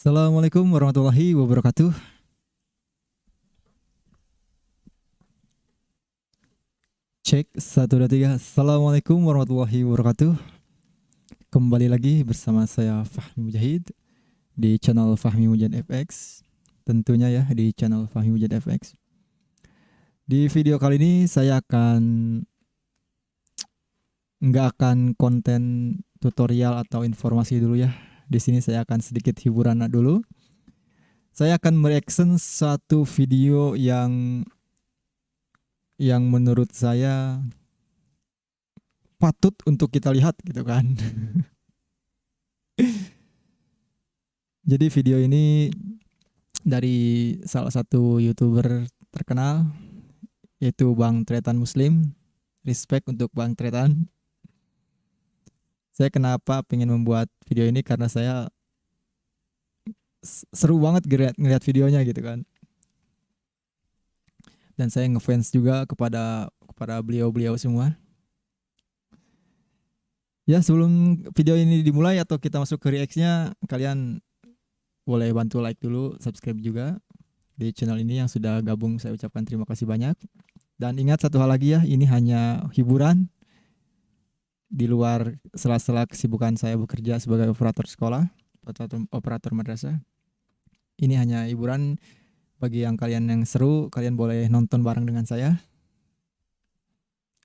Assalamualaikum warahmatullahi wabarakatuh. Cek 1 2 3. Assalamualaikum warahmatullahi wabarakatuh. Kembali lagi bersama saya Fahmi Mujahid di channel Fahmi Mujahid FX. Tentunya ya di channel Fahmi Mujahid FX. Di video kali ini saya nggak akan konten tutorial atau informasi dulu ya. Di sini saya akan sedikit hiburan dulu. Saya akan mereaction satu video yang menurut saya patut untuk kita lihat gitu kan. Jadi video ini dari salah satu YouTuber terkenal yaitu Bang Tretan Muslim. Respect untuk Bang Tretan. Saya kenapa pengen membuat video ini karena saya seru banget ngeliat videonya gitu kan. Dan saya ngefans juga kepada beliau-beliau semua. Ya, sebelum video ini dimulai atau kita masuk ke reaction-nya, kalian boleh bantu like dulu, subscribe juga di channel ini. Yang sudah gabung saya ucapkan terima kasih banyak. Dan ingat satu hal lagi ya, ini hanya hiburan di luar sela-sela kesibukan saya bekerja sebagai operator sekolah, operator madrasah. Ini hanya hiburan. Bagi yang kalian yang seru, kalian boleh nonton bareng dengan saya.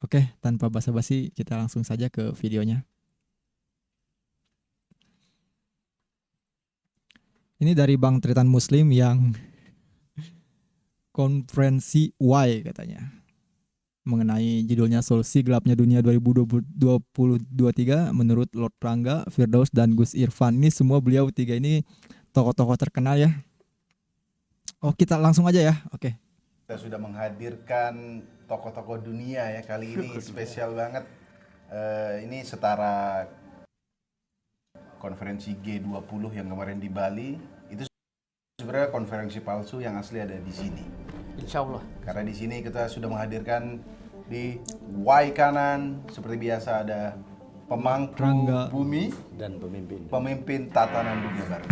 Oke, tanpa basa-basi kita langsung saja ke videonya. Ini dari Bang Tretan Muslim yang konferensi Y katanya. Mengenai judulnya Solusi Gelapnya Dunia 2023 menurut Lord Rangga, Firdaus, dan Gus Irfan. Ini semua beliau tiga ini tokoh-tokoh terkenal ya. Oh, kita langsung aja ya. Oke. Kita sudah menghadirkan tokoh-tokoh dunia ya kali ini spesial banget. Ini setara konferensi G20 yang kemarin di Bali. Itu sebenarnya konferensi palsu, yang asli ada di sini. Insya Allah. Karena di sini kita sudah menghadirkan di Y kanan seperti biasa ada pemangku Rangga bumi Dan pemimpin tatanan dunia baru.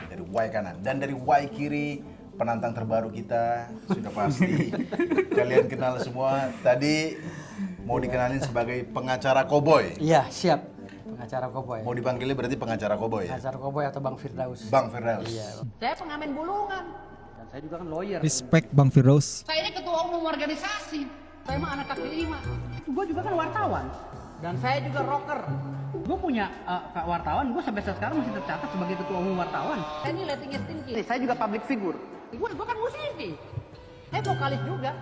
Dari Y kanan dan dari Y kiri penantang terbaru kita sudah pasti kalian kenal semua. Tadi mau dikenalin sebagai pengacara koboi. Iya, siap. Pengacara Koboy. Mau dipanggilnya berarti pengacara koboi ya? Pengacara Koboy atau Bang Firdaus. Bang Firdaus. Iya. Saya pengamen bulungan. Dan saya juga kan lawyer. Respect Bang Firdaus. Saya ini ketua umum organisasi. Saya mah anak kaki lima. Gue juga kan wartawan. Dan saya juga rocker. Gue punya wartawan, gue sampai sekarang masih tercatat sebagai ketua umum wartawan. Saya ini letting stinky. Saya juga public figure. Gue kan musisi. Saya vokalis juga.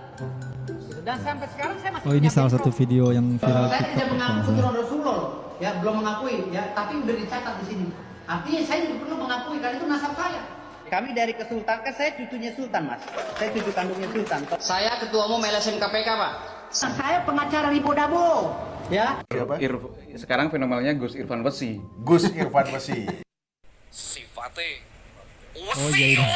Gitu. Dan sampai sekarang saya masih Oh, ini punya salah band satu rock. video yang viral Saya TikTok tidak mengaku pertama. keturunan Rasulullah, ya belum mengakui, ya tapi udah dicatat di sini. Artinya saya juga perlu mengakui karena itu nasab saya. Kami dari kesultanan, kan saya cucunya sultan mas. Saya cucu kandungnya sultan. Saya ketua umum LSM KPK pak. Saya pengacara Lipo Dabo, ya. Siapa? Sekarang fenomenalnya Gus Irfan Wesi. Gus Irfan Besi. Sifate Oh, iya, iya.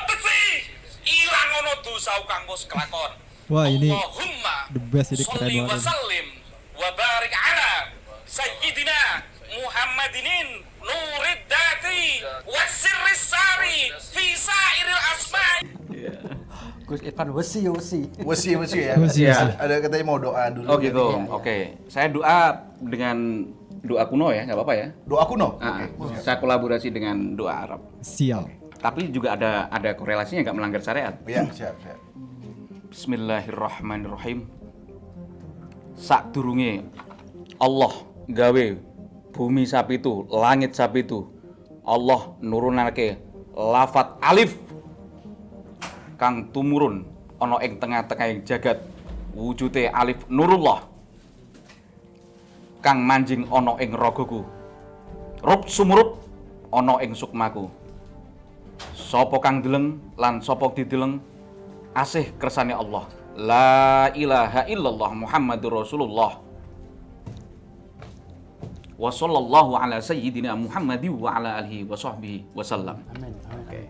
besi ilang ono dosa kang wis kelakon. Wah, ini Allahumma the best, ini keren sholli banget. wa sallim wa barik ala sayyidina Muhammadinin nurid dati wa sirris sari fi sairil asma'. Gus Irfan Wesi. Wesi ya. Wesi, Iya. wesi. Ada katanya mau doa dulu. Oh gitu. Iya, iya. Oke. Saya doa dengan doa kuno ya, nggak apa-apa ya. Doa kuno. Ah, Oke. saya kolaborasi dengan doa Arab. Sial. Tapi juga ada korelasinya, nggak melanggar syariat. Iya, siap. Bismillahirrahmanirrahim. Sadurunge Allah gawe bumi sapitu, langit sapitu, Allah nurunake lafat alif kang tumurun ana ing tengah-tengahing jagat, wujude alif nurullah kang manjing ana ing ragaku, rub sumurub ana ing sukmaku. Sapa kang deleng lan sapa dideleng asih kersane Allah. La ilaha illallah Muhammadur Rasulullah. Wa sallallahu ala sayyidina Muhammadi wa ala alihi wa sahbihi wasallam. Amin. Oke.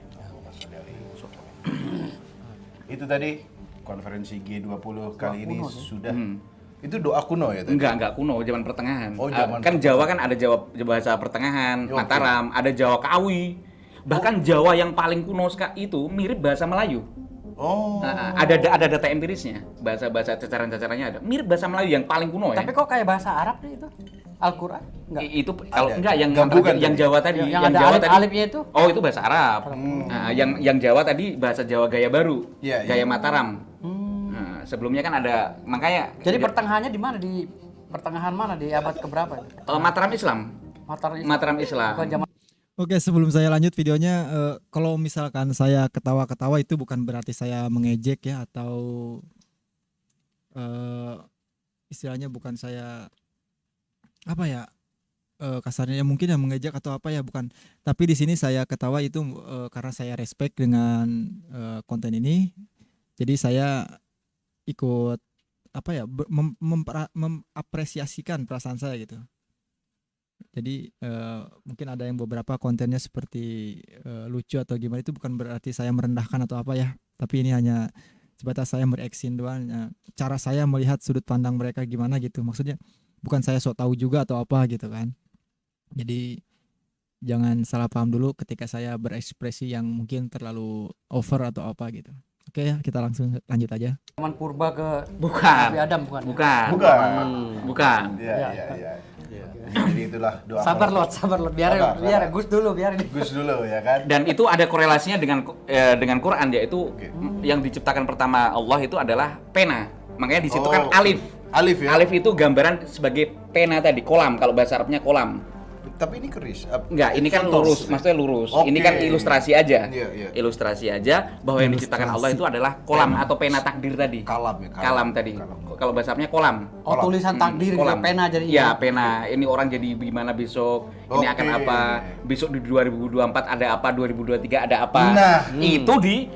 Itu tadi konferensi G20 kali ini sudah Itu doa kuno ya tadi? Enggak kuno, zaman pertengahan. Oh, zaman kan Jawa kan ada Jawa bahasa pertengahan, Oke. Mataram, ada Jawa Kawi. Bahkan Jawa yang paling kuno itu mirip bahasa Melayu. Oh. Nah, ada data empirisnya, bahasa cacaran-cacarannya ada. Mirip bahasa Melayu yang paling kuno ya. Tapi kok kayak bahasa Arab nih itu? Al-Quran? Enggak. Itu kalau Ada. enggak Gabungan yang tadi. Jawa tadi, Yang ada Jawa alif-alifnya itu? Oh, itu bahasa Arab. Nah, yang Jawa tadi bahasa Jawa gaya baru, Iya, gaya iya. Mataram. Nah, sebelumnya kan ada makanya Jadi pertengahannya di mana? Di pertengahan mana? Di abad keberapa? Mataram Islam. Mataram Islam. Bukan zaman Oke, sebelum saya lanjut videonya, kalau misalkan saya ketawa-ketawa itu bukan berarti saya mengejek ya, atau istilahnya bukan saya apa ya, kasarnya mungkin ya mengejek atau apa ya, bukan. Tapi di sini saya ketawa itu karena saya respect dengan konten ini, jadi saya ikut apa ya, mengapresiasikan perasaan saya gitu. Jadi mungkin ada yang beberapa kontennya seperti lucu atau gimana, itu bukan berarti saya merendahkan atau apa ya, tapi ini hanya sebatas saya mereaksin doang, cara saya melihat sudut pandang mereka gimana gitu, maksudnya bukan saya sok tahu juga atau apa gitu kan. Jadi jangan salah paham dulu ketika saya berekspresi yang mungkin terlalu over atau apa gitu. Oke ya, kita langsung lanjut aja. zaman purba ke Bukan. Nabi Adam bukan? Bukan. Bukan. Iya. Iya. Jadi itulah doa. Sabar lot. Biar Sabar. Gus dulu, biar ini. Gus dulu ya kan. Dan itu ada korelasinya dengan Quran, yaitu Oke. yang diciptakan pertama Allah itu adalah pena. Makanya di situ Oh, kan oke. alif. Alif ya. Alif itu gambaran sebagai pena tadi, kolam, kalau bahasa Arabnya kolam. Tapi ini keris. Enggak, ini kan Contoh. lurus, maksudnya lurus. Oke. Ini kan ilustrasi aja. Iya, iya. Ilustrasi aja bahwa yang diciptakan Allah itu adalah kolam atau pena takdir tadi. Kalam ya. Kalam tadi. Kalam. Kalau bahasa Arabnya kolam. Oh, tulisan takdir Kolam. gitu, pena jadi. Iya, pena. Ini orang jadi gimana besok, ini akan Oke. apa, besok di 2024 ada apa, 2023 ada apa. Nah. Itu di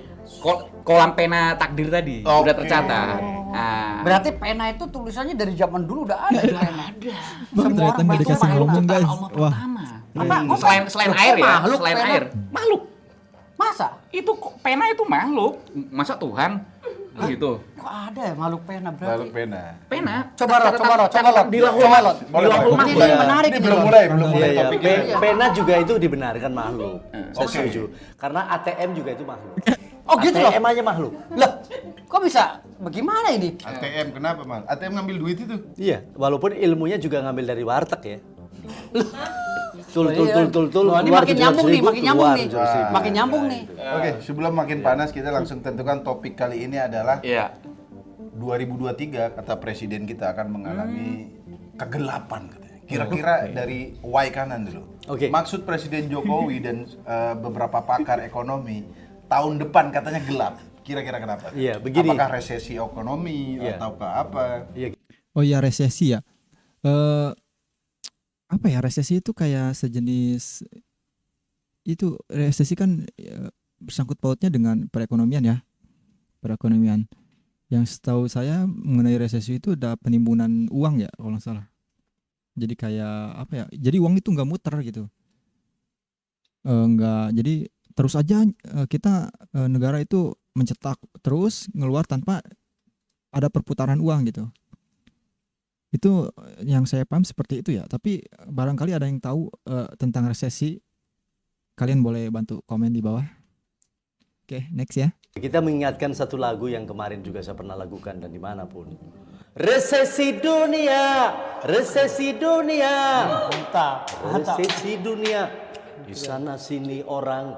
kolam pena takdir tadi, Oke. udah tercatat. Nah, Berarti pena itu tulisannya dari zaman dulu udah ada. udah ada. Bang, ternyata nggak dikasih ngomong guys. Wah, Apa? Selain air ya, Makhluk, selain pena. air. Makhluk. Masa? Itu pena itu makhluk. Masa Tuhan? Gitu. Kok ada ya makhluk pena berarti? Lalu pena. Pena. Coba Lot. Di lahul Coba, Lot. di lahul Boleh, Ini mahfuz. yang menarik Ini ini, belum Lot. mulai Iya, iya. topiknya. Pena juga itu dibenarkan makhluk. Saya Oke. setuju. Karena ATM juga itu makhluk. Oh, gitu loh? ATM aja makhluk. Lah, kok bisa? Bagaimana ini? ATM kenapa, Mal? ATM ngambil duit itu. Iya, walaupun ilmunya juga ngambil dari warteg ya. Tul Iya. Loh, ini keluar makin 700.000, nyambung nih, makin nyambung keluar nih. 700.000. Makin nyambung nih. Oke, sebelum makin panas kita langsung tentukan topik kali ini adalah Iya. 2023 kata presiden kita akan mengalami kegelapan katanya. Kira-kira dari Y kanan dulu. Oke. Maksud Presiden Jokowi dan beberapa pakar ekonomi tahun depan katanya gelap. Kira-kira kenapa? Iya, begini. Apakah resesi ekonomi Iya. ataukah apa? Iya, oh ya, resesi ya. Apa ya, resesi itu kayak sejenis, itu resesi kan bersangkut pautnya dengan perekonomian ya, perekonomian. Yang setahu saya mengenai resesi itu ada penimbunan uang ya kalau nggak salah. Jadi kayak apa ya, jadi uang itu nggak muter gitu, nggak, jadi terus aja kita negara itu mencetak terus ngeluar tanpa ada perputaran uang gitu. Itu yang saya paham seperti itu ya. Tapi barangkali ada yang tahu tentang resesi, kalian boleh bantu komen di bawah. Oke, next ya. kita mengingatkan satu lagu yang kemarin juga saya pernah lakukan dan dimanapun. Resesi dunia, resesi dunia. Mantap. Resesi dunia. Di sana sini orang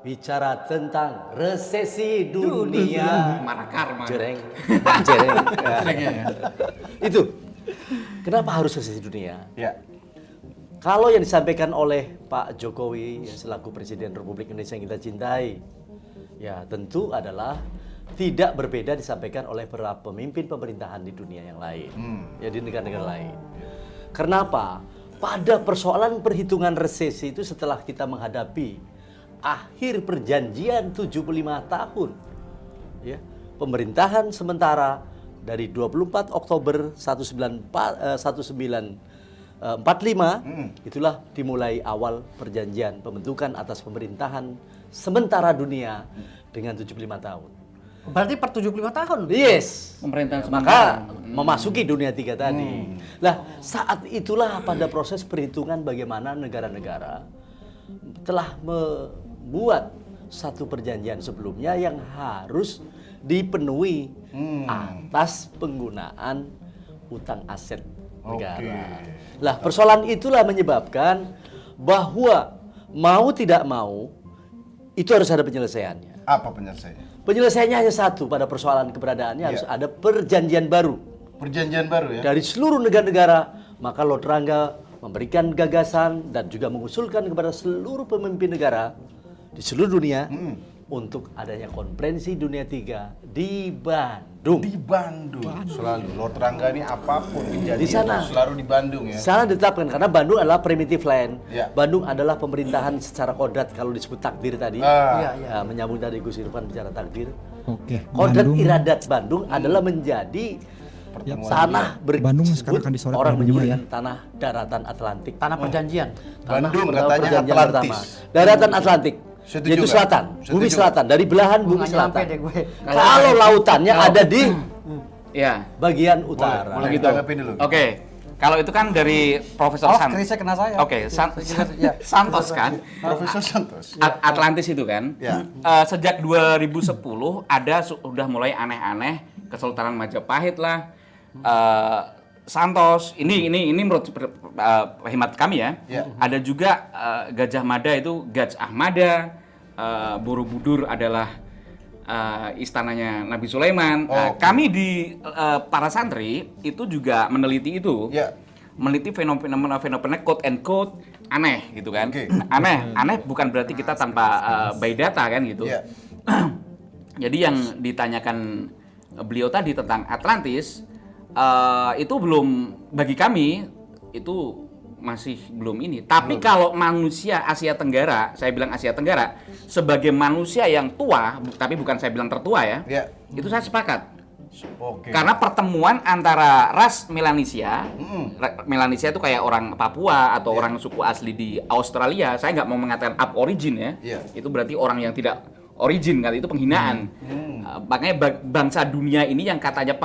bicara tentang resesi dunia. Mana karma? Jereng. Ya. Itu. Kenapa harus resesi dunia? Ya. Kalau yang disampaikan oleh Pak Jokowi yang selaku Presiden Republik Indonesia yang kita cintai, ya tentu adalah tidak berbeda disampaikan oleh para pemimpin pemerintahan di dunia yang lain, ya di negara-negara lain. Kenapa? Pada persoalan perhitungan resesi itu setelah kita menghadapi akhir perjanjian 75 tahun, ya, pemerintahan sementara dari 24 Oktober 1945, itulah dimulai awal perjanjian pembentukan atas pemerintahan sementara dunia dengan 75 tahun. Berarti per 75 tahun. Yes. Pemerintahan Maka sementara. memasuki dunia 3 tadi. Lah, saat itulah pada proses perhitungan bagaimana negara-negara telah membuat satu perjanjian sebelumnya yang harus dipenuhi atas penggunaan utang aset negara. Lah, persoalan itulah menyebabkan bahwa mau tidak mau itu harus ada penyelesaiannya. Apa penyelesaiannya? Penyelesaiannya hanya satu pada persoalan keberadaannya harus ada perjanjian baru Perjanjian baru ya? dari seluruh negara-negara. Maka Lord Rangga memberikan gagasan dan juga mengusulkan kepada seluruh pemimpin negara di seluruh dunia untuk adanya konferensi dunia 3 di Bandung. Di Bandung. Selalu Lord Rangga ini apapun kejadian Di sana. selalu di Bandung ya. Sana ditetapkan karena Bandung adalah primitive land. Ya. Bandung adalah pemerintahan secara kodrat kalau disebut takdir tadi. Ah. Ya, menyambung dari Gus Irfan bicara takdir. Oke. Kodrat Bandung, iradat Bandung adalah menjadi tanah Bandung sekarang akan disorot orang oleh menyebut dunia ya. dengan tanah daratan Atlantik. Tanah perjanjian. Bandung Tanah katanya perjanjian Atlantis. pertama. Daratan Atlantik. Setuju Yaitu nggak? selatan, Setuju bumi nggak? selatan. Dari belahan bumi Nggak nyampe selatan. deh gue. Kalau lautannya ada di Ya. bagian utara. Boleh Gitu. ditanggapi dulu. Oke. Kalau itu kan dari Profesor Oh, Santos. kerisnya kena saya. Oke, Ya. Santos kan. Profesor Santos. Atlantis itu kan. Ya. Sejak 2010 ada sudah mulai aneh-aneh, Kesultanan Majapahit lah. Santos ini menurut hemat kami ya. Ya. Ada juga Gajah Mada itu Gaj Ahmada, Borobudur adalah istananya Nabi Sulaiman. Oh, oke. Kami di para santri itu juga meneliti itu. Ya. Meneliti fenomena quote and quote aneh gitu kan. Oke. Aneh bukan berarti kita tanpa by data kan gitu. Ya. Jadi yang ditanyakan beliau tadi tentang Atlantis itu belum, bagi kami itu masih belum ini. Tapi kalau manusia Asia Tenggara, saya bilang Asia Tenggara sebagai manusia yang tua, tapi bukan saya bilang tertua ya. Ya. Itu saya sepakat. Oke. Karena pertemuan antara ras Melanesia, Melanesia itu kayak orang Papua atau orang suku asli di Australia. Saya nggak mau mengatakan aborigin ya. Iya. Itu berarti orang yang tidak origin, kan itu penghinaan. Makanya bangsa dunia ini yang katanya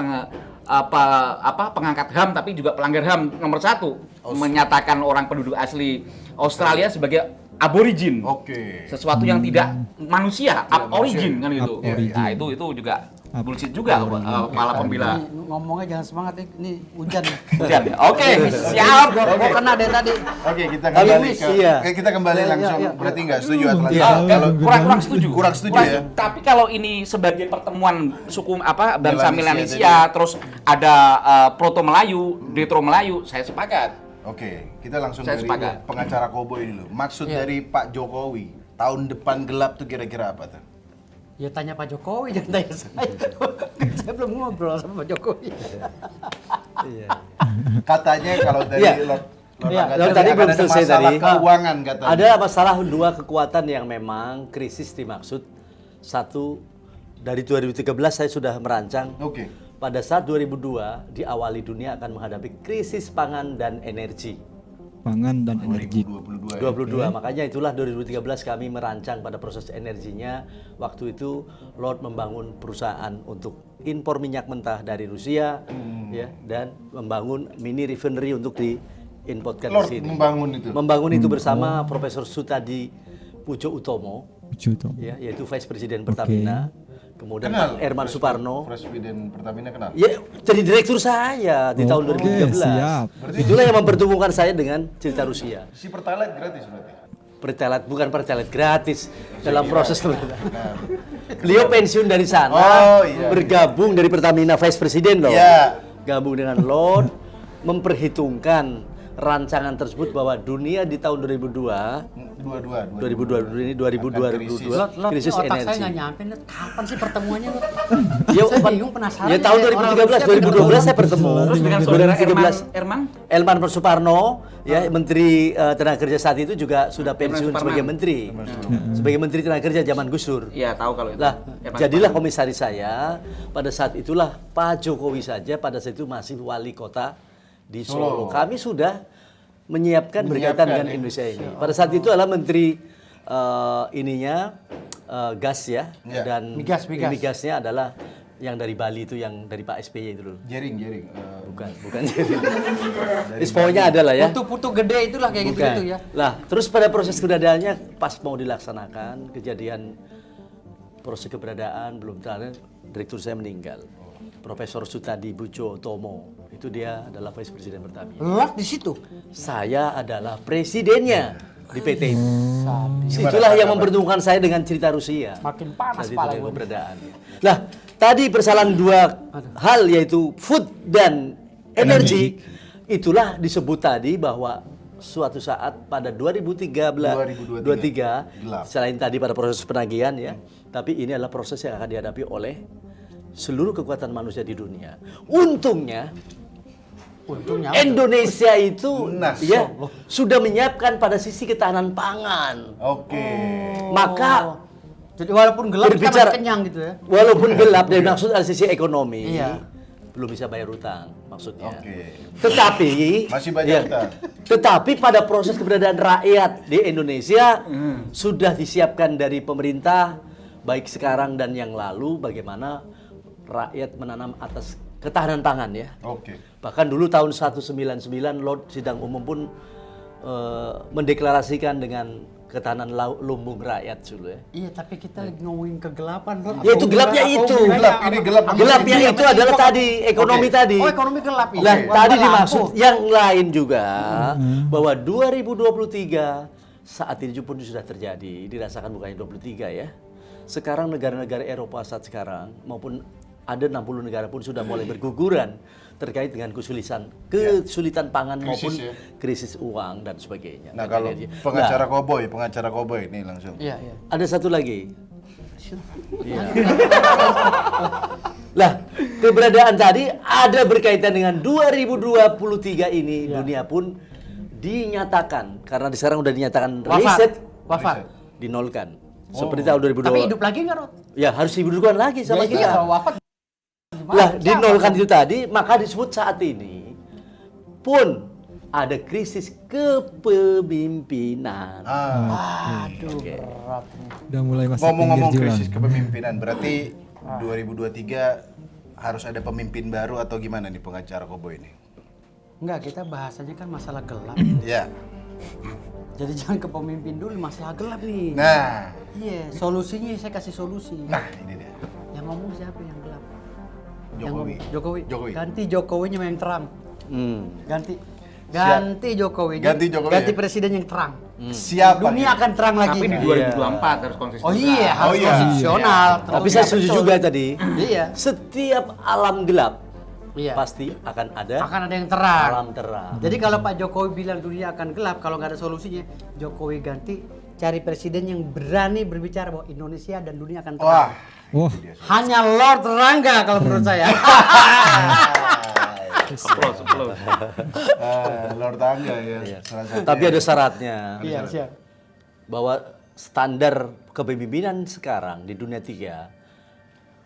pengangkat HAM tapi juga pelanggar HAM nomor 1 menyatakan orang penduduk asli Australia sebagai aborigin. Oke. Sesuatu yang tidak manusia, aborigin kan itu. Aborigin. Nah, itu juga bullshit juga kepala pembela. Ngomongnya jangan semangat ini hujan. Hujan ya? Oke, siap. Gue kena deh tadi. Oke, kita kembali ke iya. kita kembali Iya, langsung. iya. Berarti nggak setuju Atlantis. Iya. Kalau Kurang setuju. kurang setuju ya. Tapi kalau ini sebagai pertemuan suku bangsa Melanesia Melanesia, terus ada Proto Melayu, Detro Melayu, saya sepakat. Oke, kita langsung Saya dari sepakat. pengacara Koboi dulu. Maksud Iya. dari Pak Jokowi, tahun depan gelap tuh kira-kira apa tuh? Ya tanya Pak Jokowi, jangan tanya saya. Saya belum ngobrol sama Pak Jokowi. Katanya kalau dari Iya. Lord Iya, Rangga Lord tadi akan belum ada selesai masalah tadi. keuangan katanya. Ada masalah dua kekuatan yang memang krisis dimaksud. Satu, dari 2013 saya sudah merancang. Oke. Pada saat 2002 diawali dunia akan menghadapi krisis pangan dan energi. Pangan dan energi. 2022. 22. Makanya itulah 2013 kami merancang pada proses energinya. Waktu itu Lord membangun perusahaan untuk impor minyak mentah dari Rusia ya, dan membangun mini refinery untuk diimportkan di Lord sini. membangun itu. Membangun itu bersama Profesor Sutadi Pujo Utomo Pujo ya, yaitu Vice Presiden Pertamina. Kemudian Kenal Pak Herman Suparno. Presiden Pertamina kenal. Ya, jadi direktur saya di tahun Oke, 2013. siap. Itulah yang mempertemukan saya dengan cerita Rusia. Si Pertalite gratis berarti. Pertalite bukan pertalite gratis dalam proses pemerintahan. Beliau pensiun dari sana, Oh, iya. bergabung dari Pertamina Vice Presiden loh. Iya. Gabung dengan Lord, memperhitungkan rancangan tersebut bahwa dunia di tahun 2002 ini 2022 krisis Otak saya energi. nggak nyampe, Net. Kapan sih pertemuannya? Net? Ya, Saya bingung, penasaran. Ya tahun Orang 2013, Rusia 2012 saya bertemu. Terus dengan saudara 2013. Erman Suparno, ya Menteri Tenaga Kerja saat itu juga sudah pensiun Suparman. sebagai menteri. Sebagai Menteri Tenaga Kerja zaman Gus Dur. Iya, tahu kalau itu. Lah, Erman jadilah Suparman. komisaris saya. Pada saat itulah Pak Jokowi saja pada saat itu masih wali kota di Solo. Kami sudah menyiapkan berkaitan dengan Indonesia ini. Pada saat itu adalah menteri gas ya, Ya. dan Migas. migasnya adalah yang dari Bali itu, yang dari Pak SBY itu dulu. Jering. Bukan jadi. Pokoknya ada lah ya. Putu gede itulah kayak Bukan. gitu ya. Lah, terus pada proses keberadaannya pas mau dilaksanakan, kejadian proses keberadaan belum terlalu, direktur saya meninggal. Profesor Sutadi Bujo Tomo, itu dia adalah vice presiden pertama. Lot di situ. Saya adalah presidennya di PT itu. Gimana, Itulah yang Pak? mempertemukan saya dengan cerita Rusia. Makin panas Saat itu pala dengan gua. keberadaannya. Lah, tadi persoalan dua hal yaitu food dan energi. Itulah disebut tadi bahwa suatu saat pada 2023 Gelap. selain tadi pada proses penagihan ya, tapi ini adalah proses yang akan dihadapi oleh seluruh kekuatan manusia di dunia. Untungnya Indonesia itu Nas. ya sudah menyiapkan pada sisi ketahanan pangan. Oke. Maka Jadi walaupun gelap kita berbicara masih kenyang gitu ya. walaupun gelap dari maksud dari sisi ekonomi, Iya. belum bisa bayar utang maksudnya. Oke. Tetapi Masih banyak utang. Tetapi pada proses keberadaan rakyat di Indonesia sudah disiapkan dari pemerintah baik sekarang dan yang lalu bagaimana rakyat menanam atas ketahanan pangan ya. Oke. Bahkan dulu tahun 199 Lord Sidang Umum pun mendeklarasikan dengan ketahanan lumbung rakyat dulu ya. Iya, tapi kita lagi ngomongin kegelapan loh. Ya, itu gelapnya itu. Ini gelap. Gelapnya itu adalah tadi ekonomi Oke. tadi. Oh, ekonomi gelap ya. Lah Oke. tadi Lampu. dimaksud yang lain juga bahwa 2023 saat ini pun sudah terjadi, dirasakan bukannya 23 ya. Sekarang negara-negara Eropa saat sekarang maupun ada 60 negara pun sudah mulai berguguran terkait dengan kesulitan pangan maupun ya. krisis uang dan sebagainya. Nah, Dan kalau energi. pengacara koboi ini langsung. Iya, iya. Ada satu lagi. Iya. Lah, keberadaan tadi ada berkaitan dengan 2023 ini dunia pun dinyatakan karena sekarang udah dinyatakan riset Wafat. dinolkan. Seperti tahun 2002. Tapi hidup lagi nggak, Rod? Ya, harus hidupkan lagi sama Ya, kita. iya, kalau wafat Lah, dinolkan itu tadi, maka disebut saat ini pun ada krisis kepemimpinan. Aduh, berat nih. Udah mulai masuk Ngomong-ngomong pinggir krisis jalan. kepemimpinan, berarti 2023 harus ada pemimpin baru atau gimana nih pengacara koboi ini? Enggak, kita bahasanya kan masalah gelap. Ya. Jadi jangan ke pemimpin dulu, masalah gelap nih. Nah, Iya, solusinya saya kasih solusi. ini dia. Yang ngomong siapa yang gelap? Yang Jokowi. ngomong Jokowi. Jokowi. Ganti Jokowinya yang terang. Ganti Jokowi. Ganti Jokowi Ganti ya? presiden yang terang. Siapa? Dunia akan terang lagi. Tapi di 2024 harus konsisten. Oh iya, harus Oh iya. konstitusional. Iya. Tapi saya setuju Betul. juga tadi. Iya. Setiap alam gelap Iya. pasti akan ada Akan ada yang terang. alam terang. Jadi kalau Pak Jokowi bilang dunia akan gelap, kalau nggak ada solusinya, Jokowi ganti cari presiden yang berani berbicara bahwa Indonesia dan dunia akan terang. Wah. Wah, Hanya Lord Rangga kalau menurut saya. Applause. Lord Tangga ya. Iya. Salah satu. Tapi ada syaratnya. Iya, siap. Bahwa standar kepemimpinan sekarang di dunia 3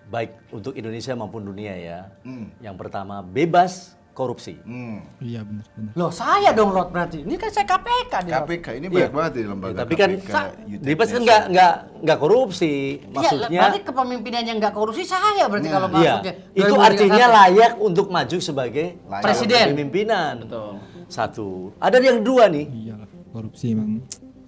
baik untuk Indonesia maupun dunia ya. Yang pertama bebas korupsi. iya benar. Loh, saya dong Lord berarti. Ini kan saya KPK nih. Lord. KPK ini banyak banget di lembaga Tapi kan KPK, YouTube bebas kan Nation. nggak korupsi. Iya, Maksudnya berarti kepemimpinan yang nggak korupsi saya berarti kalau iya, maksudnya. itu 2031. artinya layak untuk maju sebagai Layak. Presiden. kepemimpinan. Betul. Satu. Ada yang dua nih, Iyalah, korupsi emang.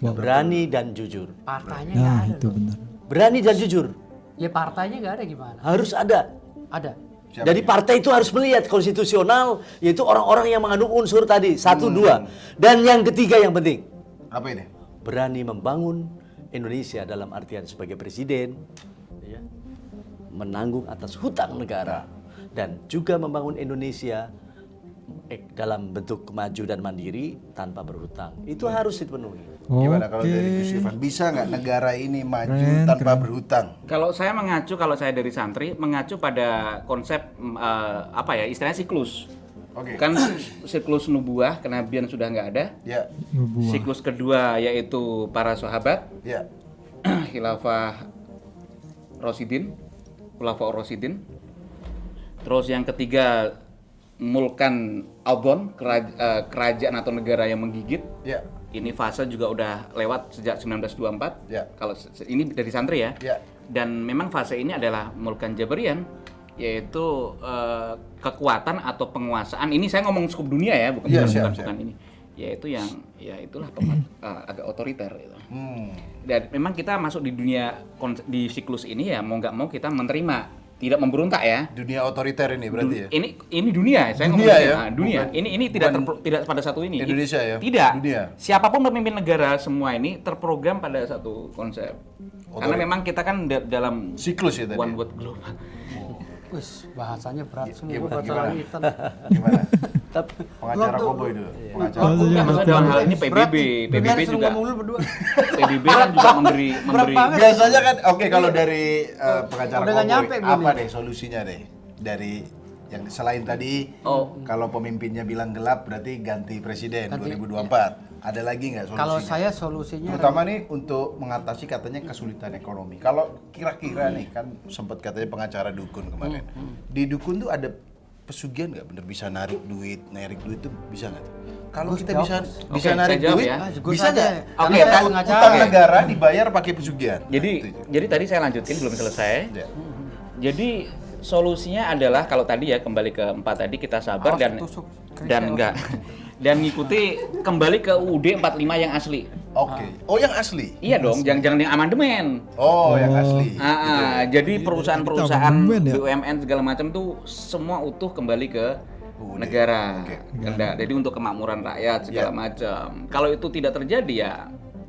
Wah, berani dan jujur. Partainya nggak nah ada. itu Lord. benar. Berani dan jujur Ya partainya nggak ada gimana? harus ada. Ada. Siapa Jadi ini? partai itu harus melihat konstitusional, yaitu orang-orang yang mengandung unsur tadi, 1, 2. Dan yang ketiga yang penting, Apa ini? berani membangun Indonesia dalam artian sebagai presiden, ya, menanggung atas hutang negara, dan juga membangun Indonesia dalam bentuk maju dan mandiri tanpa berhutang. Itu harus dipenuhi. Gimana kalau Oke. dari Gus Ivan? Bisa nggak negara ini maju Keren, tanpa keren. berhutang? Kalau saya dari santri mengacu pada konsep apa ya istilahnya siklus. Oke. Kan siklus nubuah kenabian sudah nggak ada. Ya, Nubuah. Siklus kedua yaitu para sahabat, ya. khilafah Rasidin, khulafah Rasidin. Terus yang ketiga mulkan Adon, kerajaan atau negara yang menggigit. Ya. Ini fase juga udah lewat sejak 1924. Ya. Kalau ini dari santri ya. Ya. Dan memang fase ini adalah Mulkan Jabarian, yaitu kekuatan atau penguasaan. Ini saya ngomong skup dunia ya, bukan Ya, bukan, siap, bukan, siap. bukan ini. Yaitu yang ya itulah agak otoriter gitu. Dan memang kita masuk di dunia di siklus ini ya mau nggak mau kita menerima, tidak memberontak ya. Dunia otoriter ini berarti ya. Ini dunia, saya Dunia ngomong ya? dunia. Bukan- Ini tidak pada satu ini. Indonesia ya? Tidak. Dunia. Siapapun pemimpin negara semua ini terprogram pada satu konsep. Karena memang kita kan dalam Siklus ya tadi. one world global. Wis, bahasanya berat semua Gimana? bahasa Gimana? langitan. Gimana? Pengacara Koboy dulu. Pengacara. Oh, Nah, iya, maksudnya dalam hal ini PBB juga ngomong dulu berdua. PBB kan juga memberi banget. Biasanya kan oke kalau dari pengacara Udah nggak Koboy, nyampe belum apa nih? deh solusinya deh? Dari yang selain tadi Oh. kalau pemimpinnya bilang gelap berarti ganti presiden 2024. Ada lagi nggak solusinya? Kalau saya solusinya Terutama nih untuk mengatasi katanya kesulitan ekonomi. Kalau kira-kira nih kan sempat katanya pengacara dukun kemarin. Di dukun tuh ada pesugihan nggak? Bener bisa narik duit tuh bisa nggak? Kalau kita bisa Oke, narik saya jawab duit, ya. Gus bisa aja. nggak? Oke, Karena saya utang pengacara. negara dibayar pakai pesugihan. Jadi tadi saya lanjutin belum selesai. Ya. Jadi solusinya adalah kalau tadi ya kembali ke 4 tadi kita sabar Awas dan ketusuk. enggak dan ngikuti kembali ke UUD 45 yang asli. Oke. Oh yang asli? Iya dong, jangan yang amandemen. Oh yang asli. Jadi perusahaan-perusahaan amandemen ya? BUMN segala macam tuh semua utuh kembali ke UUD. negara. Oke. Jadi untuk kemakmuran rakyat segala Ya. macam. Kalau itu tidak terjadi ya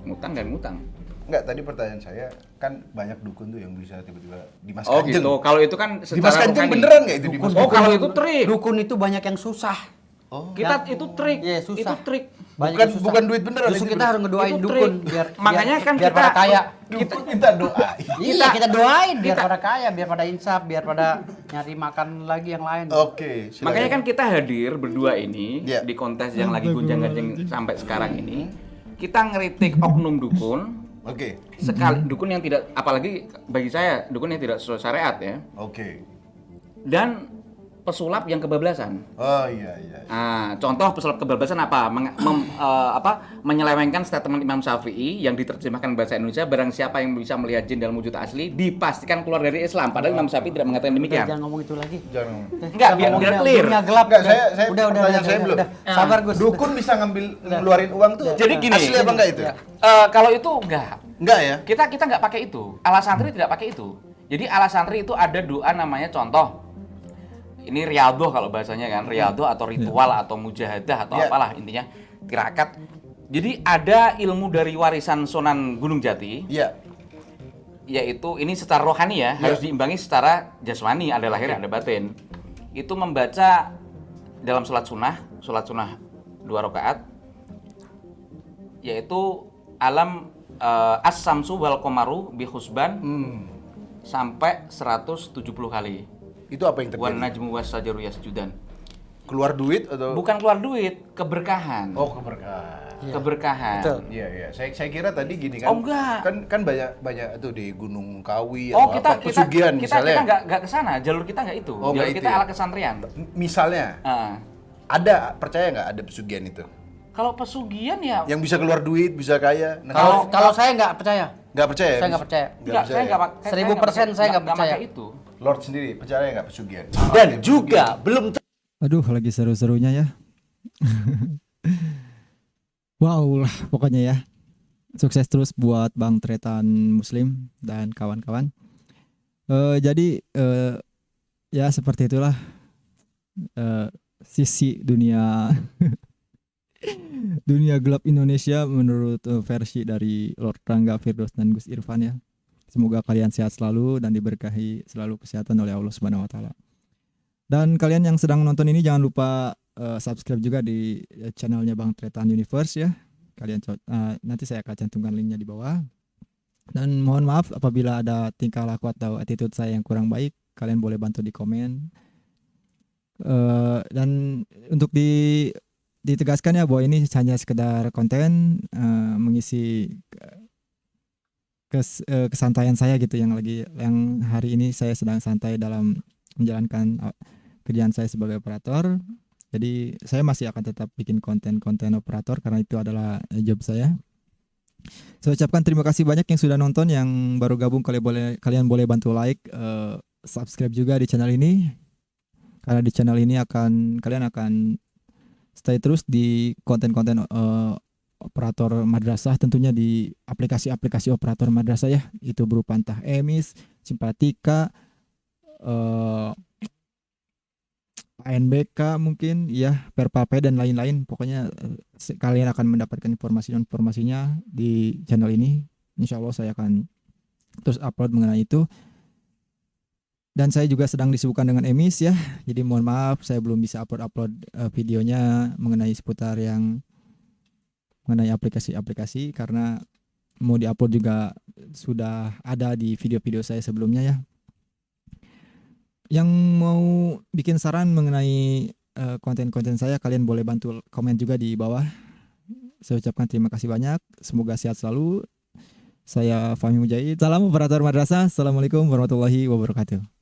ngutang dan ngutang. Enggak, tadi pertanyaan saya kan banyak dukun tuh yang bisa tiba-tiba Dimas Oh Kanjeng. gitu. Kalau itu kan Dimas secara Kanjeng rohani. beneran nggak itu Dimas Oh Kanjeng? kalau itu trik. dukun itu banyak yang susah. Kita itu trik. Iya, susah. Itu trik. Banyak Bukan- yang susah. bukan duit beneran, Justru itu kita bener. harus ngedoain Itu dukun trik. biar Makanya kan biar kita- pada kaya. Dukun minta doa. Iya, kita doain biar kita- pada kaya, biar pada insaf, biar pada nyari makan lagi yang lain. Oke, silakan. Makanya kan kita hadir berdua ini Iya. di kontes yang lagi gonjang-ganjing sampai sekarang ini. Kita ngeritik oknum dukun Oke. sekali dukun yang tidak, apalagi bagi saya dukun yang tidak sesuai syariat ya, Oke. dan pesulap yang kebablasan. Oh iya. Contoh pesulap kebablasan apa? Menyelewengkan statement Imam Syafi'i yang diterjemahkan bahasa Indonesia, barang siapa yang bisa melihat jin dalam wujud asli dipastikan keluar dari Islam. Padahal Imam Syafi'i tidak mengatakan Udah, demikian. jangan ngomong itu lagi. Jangan. Enggak, biar Ngomongin clear. dunia gelap. Enggak, udah. saya udah, pertanyaan saya belum. Sabar Gus. Dukun bisa ngeluarin uang tuh. Jadi gini. Asli apa enggak itu? Kalau itu enggak. Enggak ya? Kita nggak pakai itu. Ala santri tidak pakai itu. Jadi ala santri itu ada doa namanya contoh. Ini riyadhah kalau bahasanya kan, riyadhah atau ritual atau mujahadah atau Iya. apalah intinya, tirakat. Jadi ada ilmu dari warisan Sunan Gunung Jati, Iya. yaitu ini secara rohani ya, harus diimbangi secara jasmani, ada lahir ada batin. Itu membaca dalam sholat sunnah 2 rakaat, yaitu alam as-samsu wal qamaru bi husban sampai 170 kali. Itu apa yang Wan terjadi? najmu wasyajaru yasjudan. Keluar duit atau? Bukan keluar duit, keberkahan. Oh, keberkahan. Keberkahan. Betul. Iya. Saya kira tadi gini kan. Oh, enggak. Kan banyak tuh di Gunung Kawi Oh, atau kita apa pesugihan kita misalnya. nggak ke sana, jalur kita nggak itu. Oh, nggak Jalur itu kita ya? ala kesantrian. Misalnya ada, percaya nggak ada pesugihan itu? Kalau pesugihan ya Yang bisa keluar duit, bisa kaya. Nah, Kalau saya nggak percaya. nggak percaya? Saya nggak percaya. enggak, saya nggak pakai. 1000% saya nggak percaya. pakai itu. Lord sendiri percaya nggak pesugihan? Dan juga belum Aduh, lagi seru-serunya ya. Wow lah pokoknya ya. Sukses terus buat Bang Tretan Muslim dan kawan-kawan. Jadi ya seperti itulah sisi dunia dunia gelap Indonesia menurut versi dari Lord Rangga Firdaus dan Gus Irfan ya. Semoga kalian sehat selalu dan diberkahi selalu kesehatan oleh Allah Subhanahu wa taala. Dan kalian yang sedang menonton ini jangan lupa subscribe juga di channelnya Bang Tretan Universe ya. Kalian nanti saya akan cantumkan linknya di bawah. Dan mohon maaf apabila ada tingkah laku atau attitude saya yang kurang baik, kalian boleh bantu di komen. Dan untuk ditegaskan ya bahwa ini hanya sekedar konten mengisi kesantaian saya gitu yang hari ini saya sedang santai dalam menjalankan kerjaan saya sebagai operator. Jadi saya masih akan tetap bikin konten-konten operator karena itu adalah job saya. Saya ucapkan terima kasih banyak yang sudah nonton, yang baru gabung kalian boleh bantu like, subscribe juga di channel ini. Karena di channel ini kalian akan stay terus di konten-konten operator madrasah, tentunya di aplikasi-aplikasi operator madrasah ya, itu berupa entah Emis, Simpatika, ANBK mungkin ya, Perpalpe dan lain-lain. Pokoknya kalian akan mendapatkan informasinya di channel ini. Insya Allah saya akan terus upload mengenai itu. Dan saya juga sedang disibukkan dengan Emis ya. Jadi mohon maaf saya belum bisa upload videonya mengenai seputar yang mengenai aplikasi-aplikasi, karena mau diupload juga sudah ada di video-video saya sebelumnya ya. Yang mau bikin saran mengenai konten-konten saya, kalian boleh bantu komen juga di bawah. Saya ucapkan terima kasih banyak. Semoga sehat selalu. Saya Fahmi Mujahid. Salam operator madrasah. Assalamualaikum warahmatullahi wabarakatuh.